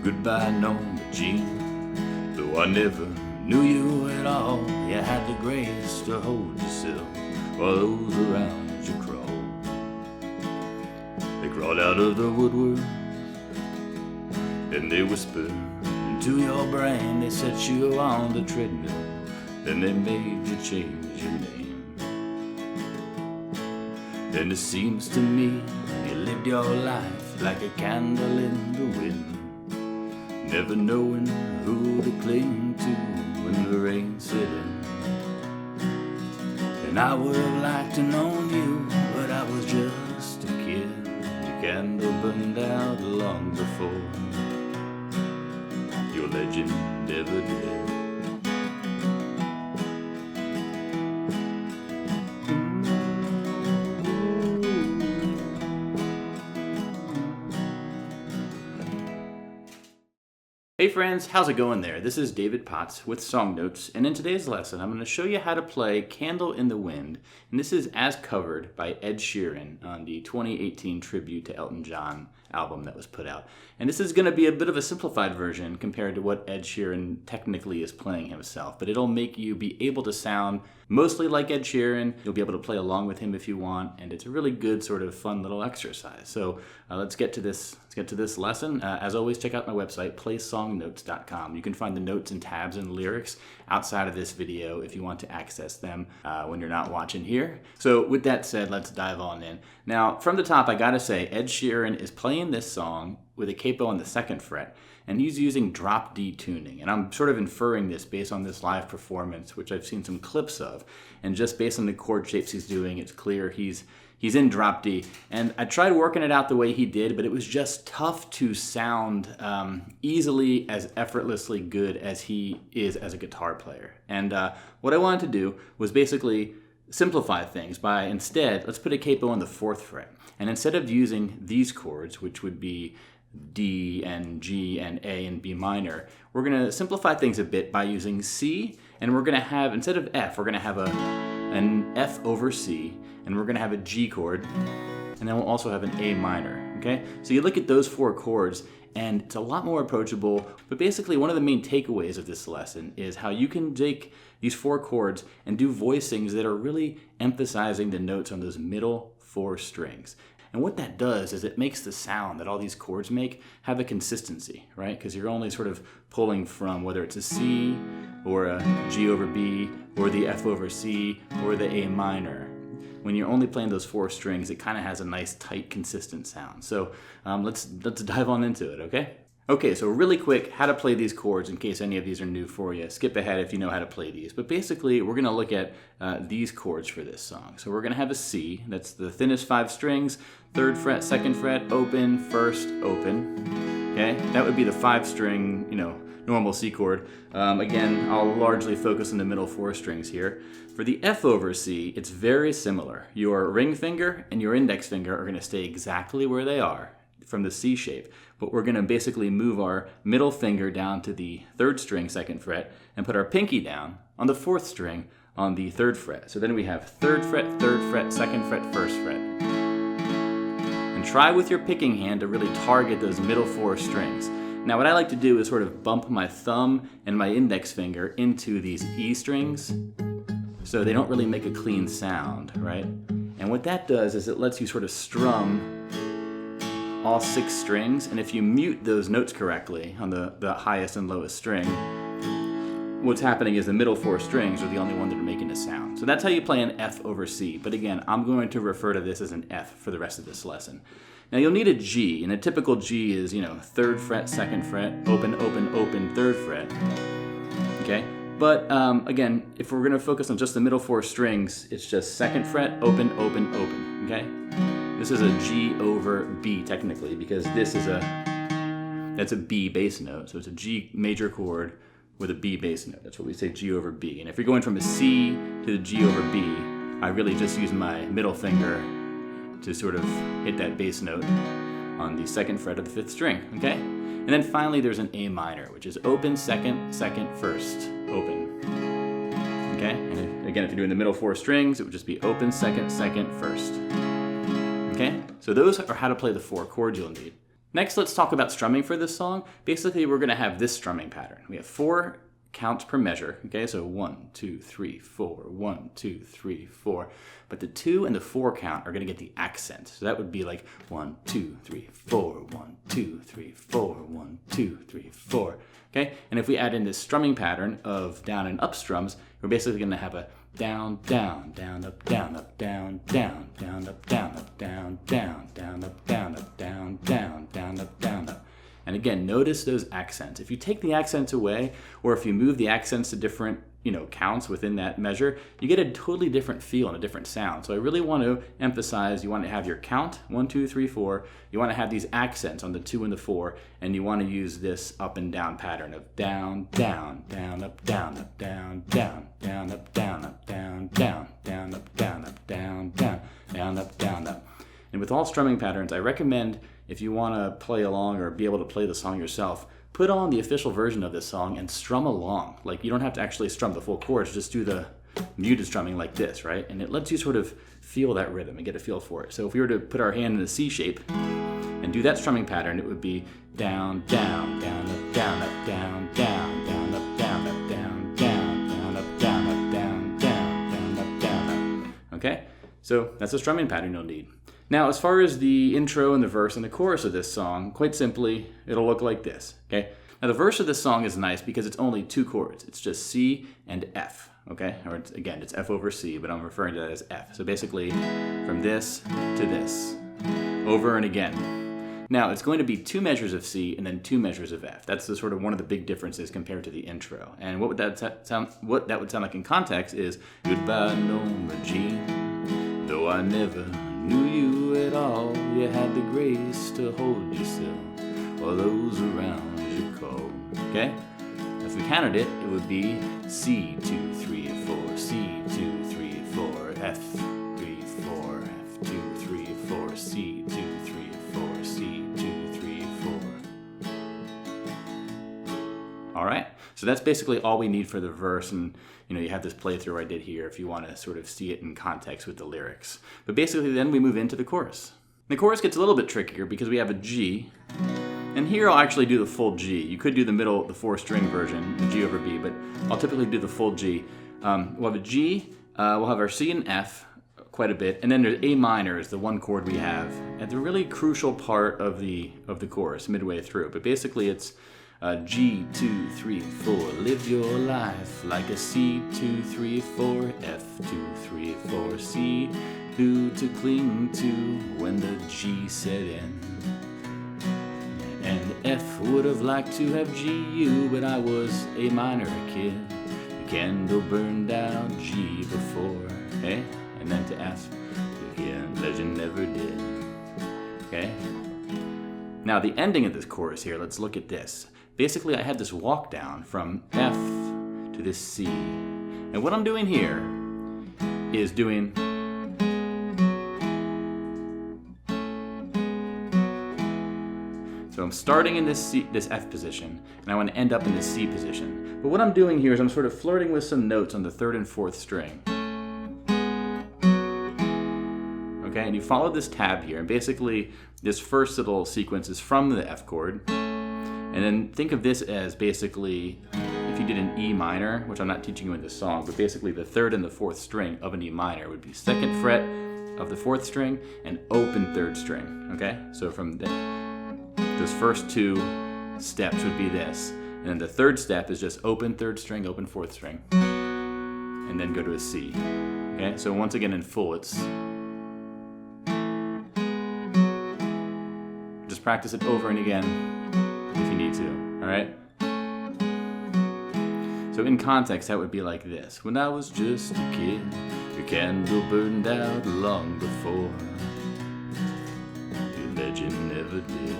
Goodbye, Norma Jean, though I never knew you at all. You had the grace to hold yourself while those around you crawled. They crawled out of the woodwork and they whispered into your brain. They set you on the treadmill, then they made you change your name. And it seems to me you lived your life like a candle in the wind, never knowing who to cling to when the rain set in. And I would have liked to known you, but I was just a kid. Your candle burned out long before your legend ever did. Hey friends, how's it going there? This is David Potts with Song Notes, and in today's lesson I'm going to show you how to play Candle in the Wind, and this is as covered by Ed Sheeran on the 2018 tribute to Elton John album that was put out. And this is going to be a bit of a simplified version compared to what Ed Sheeran technically is playing himself, but it'll make you be able to sound mostly like Ed Sheeran. You'll be able to play along with him if you want, and it's a really good sort of fun little exercise. So let's get to this lesson. As always, check out my website, playsongnotes.com. You can find the notes and tabs and lyrics outside of this video if you want to access them when you're not watching here. So with that said, let's dive on in. Now, from the top, I gotta say, Ed Sheeran is playing this song with a capo on the 2nd fret, and he's using drop D tuning. And I'm sort of inferring this based on this live performance, which I've seen some clips of. And just based on the chord shapes he's doing, it's clear he's in drop D. And I tried working it out the way he did, but it was just tough to sound easily as effortlessly good as he is as a guitar player. And what I wanted to do was basically simplify things by instead, let's put a capo on the 4th fret. And instead of using these chords, which would be D and G and A and B minor, we're going to simplify things a bit by using C, and we're going to have, instead of F, we're going to have an F over C, and we're going to have a G chord, and then we'll also have an A minor, okay? So you look at those 4 chords, and it's a lot more approachable, but basically one of the main takeaways of this lesson is how you can take these 4 chords and do voicings that are really emphasizing the notes on those middle 4 strings. And what that does is it makes the sound that all these chords make have a consistency, right? Because you're only sort of pulling from whether it's a C or a G over B or the F over C or the A minor. When you're only playing those 4 strings, it kind of has a nice, tight, consistent sound. So let's dive on into it, okay? Okay, so really quick, how to play these chords in case any of these are new for you. Skip ahead if you know how to play these. But basically, we're going to look at these chords for this song. So we're going to have a C. That's the thinnest 5 strings. 3rd fret, 2nd fret, open, 1st, open. Okay, that would be the 5-string, normal C chord. Again, I'll largely focus on the middle 4 strings here. For the F over C, it's very similar. Your ring finger and your index finger are going to stay exactly where they are from the C shape, but we're going to basically move our middle finger down to the 3rd string, 2nd fret, and put our pinky down on the 4th string on the 3rd fret. So then we have 3rd fret, 3rd fret, 2nd fret, 1st fret. And try with your picking hand to really target those middle 4 strings. Now what I like to do is sort of bump my thumb and my index finger into these E strings so they don't really make a clean sound, right? And what that does is it lets you sort of strum all 6 strings, and if you mute those notes correctly on the highest and lowest string, what's happening is the middle 4 strings are the only one that are making a sound. So that's how you play an F over C, but again, I'm going to refer to this as an F for the rest of this lesson. Now you'll need a G, and a typical G is, 3rd fret, 2nd fret, open, open, open, 3rd fret, okay? But again, if we're going to focus on just the middle 4 strings, it's just 2nd fret, open, open, open, okay? This is a G over B technically, because that's a B bass note. So it's a G major chord with a B bass note. That's what we say, G over B. And if you're going from a C to the G over B, I really just use my middle finger to sort of hit that bass note on the 2nd fret of the 5th string, okay? And then finally there's an A minor, which is open, 2nd, 2nd, 1st, open. Okay, and Again, if you're doing the middle 4 strings, it would just be open, second, second, first. Okay, so those are how to play the 4 chords you'll need. Next, let's talk about strumming for this song. Basically, we're gonna have this strumming pattern. We have 4 counts per measure, okay? So 1, 2, 3, 4, 1, 2, 3, 4. But the 2 and the 4 count are gonna get the accent. So that would be like 1, 2, 3, 4, 1, 2, 3, 4, 1, 2, 3, 4. Okay? And if we add in this strumming pattern of down and up strums, we're basically gonna have a down, down, down, up, down, up, down, down, down, up, down, up, down, down, down, up, down, up, down, down, down, up, down, up. And again, notice those accents. If you take the accents away, or if you move the accents to different, counts within that measure, you get a totally different feel and a different sound. So I really want to emphasize, you want to have your count, 1, 2, 3, 4. You want to have these accents on the 2 and the 4, and you want to use this up and down pattern of down, down, down, up, down, up, down, down, down, up, down, up, down, down, down, up, down, up, down, down, down, up, down, up. And with all strumming patterns, I recommend, if you want to play along or be able to play the song yourself, put on the official version of this song and strum along. Like, you don't have to actually strum the full chords, just do the muted strumming like this, right? And it lets you sort of feel that rhythm and get a feel for it. So if we were to put our hand in a C shape and do that strumming pattern, it would be down, down, down, up, down, up, down, down, down, up, down, up, down, down, down, up, down, up, down, down, down, up, down, up. Okay? So that's a strumming pattern you'll need. Now, as far as the intro and the verse and the chorus of this song, quite simply, it'll look like this, okay? Now, the verse of this song is nice because it's only 2 chords. It's just C and F, okay? Or it's F over C, but I'm referring to that as F. So basically, from this to this, over and again. Now, it's going to be 2 measures of C and then 2 measures of F. That's the sort of one of the big differences compared to the intro. And what that would sound like in context is, goodbye, Norma Jean, though I never knew you at all, you had the grace to hold yourself while those around you call. Okay? If we counted it, it would be C, 2, 3, 4, C, 2, 3, 4, F, 3, 4, F, 2, 3, 4, C, 2, 3, 4, C, 2, 3, 4. All right? So that's basically all we need for the verse, and you have this playthrough I did here if you want to sort of see it in context with the lyrics. But basically then we move into the chorus. The chorus gets a little bit trickier because we have a G, and here I'll actually do the full G. You could do the 4-string version, the G over B, but I'll typically do the full G. We'll have a G, we'll have our C and F quite a bit, and then there's A minor is the one chord we have at the really crucial part of the chorus, midway through. But basically it's G, 2, 3, 4, live your life like a C, 2, 3, 4, F, 2, 3, 4, C, who to cling to when the G set in. And F would have liked to have G U, but I was a minor kid. The candle burned out G before, okay? And then to F, again, legend never did, okay? Now the ending of this chorus here, let's look at this. Basically, I had this walk down from F to this C. And what I'm doing here is doing... So I'm starting in this F position, and I want to end up in this C position. But what I'm doing here is I'm sort of flirting with some notes on the 3rd and 4th string. Okay, and you follow this tab here, and basically this first little sequence is from the F chord. And then think of this as basically, if you did an E minor, which I'm not teaching you in this song, but basically the 3rd and the 4th string of an E minor would be 2nd fret of the 4th string and open 3rd string, okay? So from those first 2 steps would be this. And then the 3rd step is just open 3rd string, open 4th string, and then go to a C, okay? So once again in full, it's... Just practice it over and again if you need to, all right? So in context, that would be like this. When I was just a kid, your candle burned out long before your legend never did.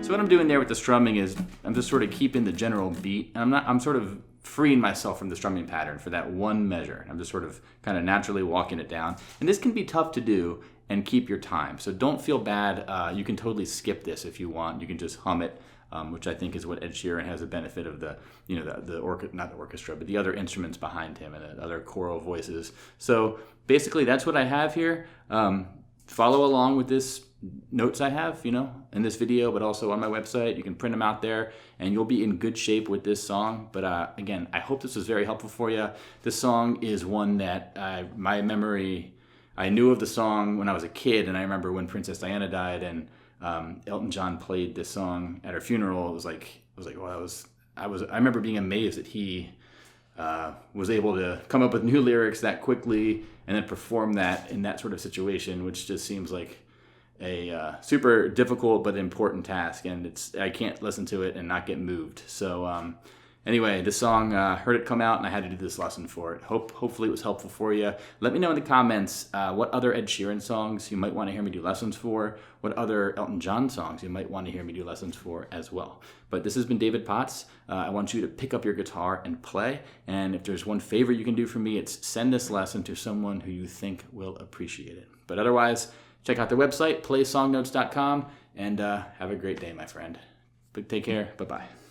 So what I'm doing there with the strumming is I'm just sort of keeping the general beat. And I'm sort of freeing myself from the strumming pattern for that one measure. I'm just sort of kind of naturally walking it down. And this can be tough to do and keep your time. So don't feel bad. You can totally skip this if you want. You can just hum it which I think is what Ed Sheeran has the benefit of not the orchestra, but the other instruments behind him and the other choral voices. So basically that's what I have here. Follow along with this notes I have, in this video, but also on my website. You can print them out there and you'll be in good shape with this song. But again, I hope this was very helpful for you. This song is one that my memory, I knew of the song when I was a kid, and I remember when Princess Diana died and Elton John played this song at her funeral. It was like, well, I remember being amazed that he was able to come up with new lyrics that quickly and then perform that in that sort of situation, which just seems like a super difficult but important task, and I can't listen to it and not get moved. So anyway, this song, heard it come out and I had to do this lesson for it. Hopefully it was helpful for you. Let me know in the comments what other Ed Sheeran songs you might want to hear me do lessons for, what other Elton John songs you might want to hear me do lessons for as well. But this has been David Potts. I want you to pick up your guitar and play, and if there's one favor you can do for me, it's send this lesson to someone who you think will appreciate it. But otherwise, check out the website, playsongnotes.com, and have a great day, my friend. But take care. Bye-bye.